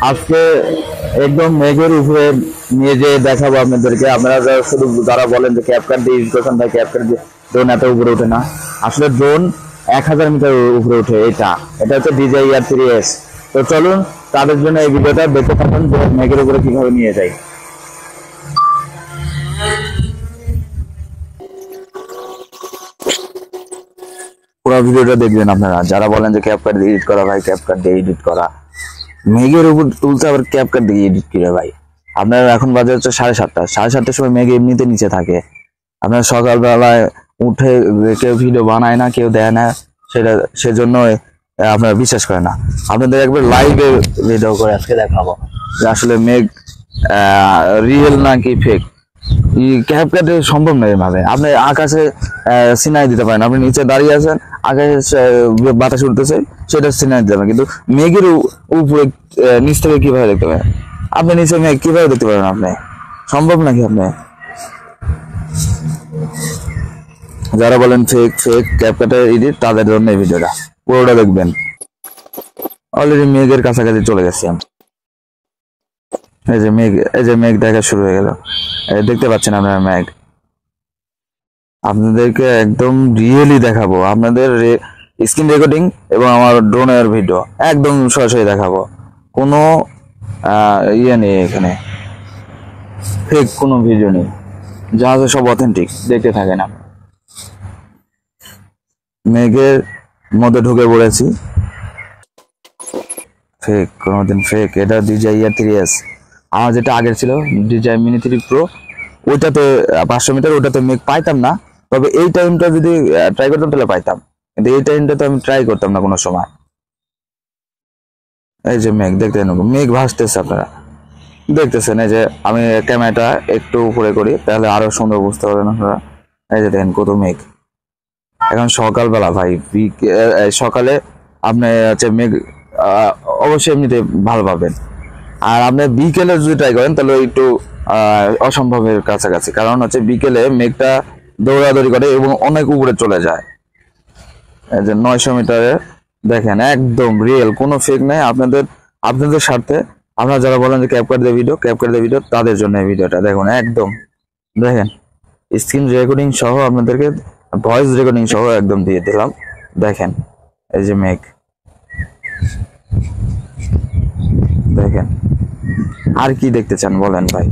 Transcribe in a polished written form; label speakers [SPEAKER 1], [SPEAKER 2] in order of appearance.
[SPEAKER 1] আজকে একদম মেঘের উপরে নিয়ে যেয়ে দেখাবো আপনাদেরকে। আপনারা শুধু যারা বলেন যে ক্যাপকাট দিয়ে ইউজ করছেন ভাই, ক্যাপকাট দিয়ে ড্রোন এত উপরে ওঠে না। আসলে ড্রোন 1000 মিটার উপরে ওঠে। এটা হচ্ছে DJI-R3S। তো চলুন তাদের জন্য এই ভিডিওটা দেখতে থাকুন যে মেঘের উপরে কিভাবে নিয়ে যায়। পুরো ভিডিওটা দেখবেন আপনারা যারা বলেন যে ক্যাপকাট দিয়ে এডিট করা ভাই, ক্যাপকাট দিয়ে এডিট করা। মেঘের উপর তুলতে আবার ক্যাপকাট দিয়ে এডিট করে ভাই। আপনার এখন বাজে হচ্ছে 7:30। 7:30 সময় মেঘ এমনিতে নিচে থাকে। আপনার সকালবেলায় উঠে কেউ ভিডিও বানায় না, কেউ দেয় না, সেজন্য আপনারা বিশ্বাস করে না। আপনাদের একবার লাইভে ভিডিও করে আজকে দেখাবো যে আসলে মেঘ রিয়েল নাকি ফেক। ক্যাপকাটে সম্ভব নয় এভাবে। আপনি আকাশে সিনাই দিতে পারেন, আপনি নিচে দাঁড়িয়ে আছেন, আকাশে বাতাস উঠতেছে, সেটা সিনাই দিতে পারেন, কিন্তু মেঘের উপরে নিচ থেকে কিভাবে দেখতে পারেন? আপনি নিচে মেঘ কিভাবে দেখতে পারেন? আপনি সম্ভব নাকি? আপনি যারা বলেন ফেক ফেক ক্যাপকাটের এডিট, তাদের জন্য এই ভিডিওটা পুরোটা দেখবেন। অলরেডি মেঘের কাছাকাছি চলে গেছি আমি। এই যে মেঘ দেখা শুরু হয়ে গেল। দেখতে পাচ্ছেন আপনারা মেঘ। আপনাদেরকে একদম রিয়েলি দেখাবো। আপনাদের স্ক্রিন রেকর্ডিং এবং আমার ড্রোনের ভিডিও একদম সরাসরি দেখাবো। কোনো ইয়ে নেই এখানে, ফেক কোনো ভিডিও নেই, যা আছে সব অথেন্টিক। দেখতে থাকেন। মেঘের মধ্যে ঢুকে পড়েছি। ফেক কোনোদিন ফেক। এটা DJI-R3S। আমার যেটা আগের ছিল DJI Mini 3 Pro, ওইটাতে 500 মিটার, ওইটাতে মেঘ পাইতাম না। তবে এই টাইমটা যদি ট্রাই করতাম তাহলে পাইতাম, কিন্তু এই টাইমটা তো আমি ট্রাই করতাম না কোনো সময়। এই যে মেঘ দেখতে, মেঘ ভাসতেছে, আপনারা দেখতেছেন। এই যে আমি ক্যামেরাটা একটু উপরে করি তাহলে আরো সুন্দর বুঝতে পারবেন আপনারা। এই যে দেখেন কত মেঘ। এখন সকালবেলা ভাই, সকালে আপনি হচ্ছে মেঘ অবশ্যই এমনিতে ভালো পাবেন। আর আপনি বিকেলে যদি ট্রাই করেন তাহলে একটু অসম্ভবের কাছাকাছি, কারণ হচ্ছে বিকেলে মেঘটা দৌড়াদৌড়ি করে এবং অনেক উপরে চলে যায়। এই যে 900 মিটারে দেখেন, একদম রিয়েল, কোনো ফেক নাই। আপনাদের স্বার্থে আপনারা যারা বলেন যে ক্যাপকাট দিয়ে ভিডিও, তাদের জন্য এই ভিডিওটা দেখুন। একদম দেখেন, স্ক্রিন রেকর্ডিং সহ আপনাদেরকে ভয়েস রেকর্ডিং সহ একদম দিয়ে দিলাম। দেখেন এই যে মেঘ দেখেন। আর কি দেখতে চান বলেন ভাই?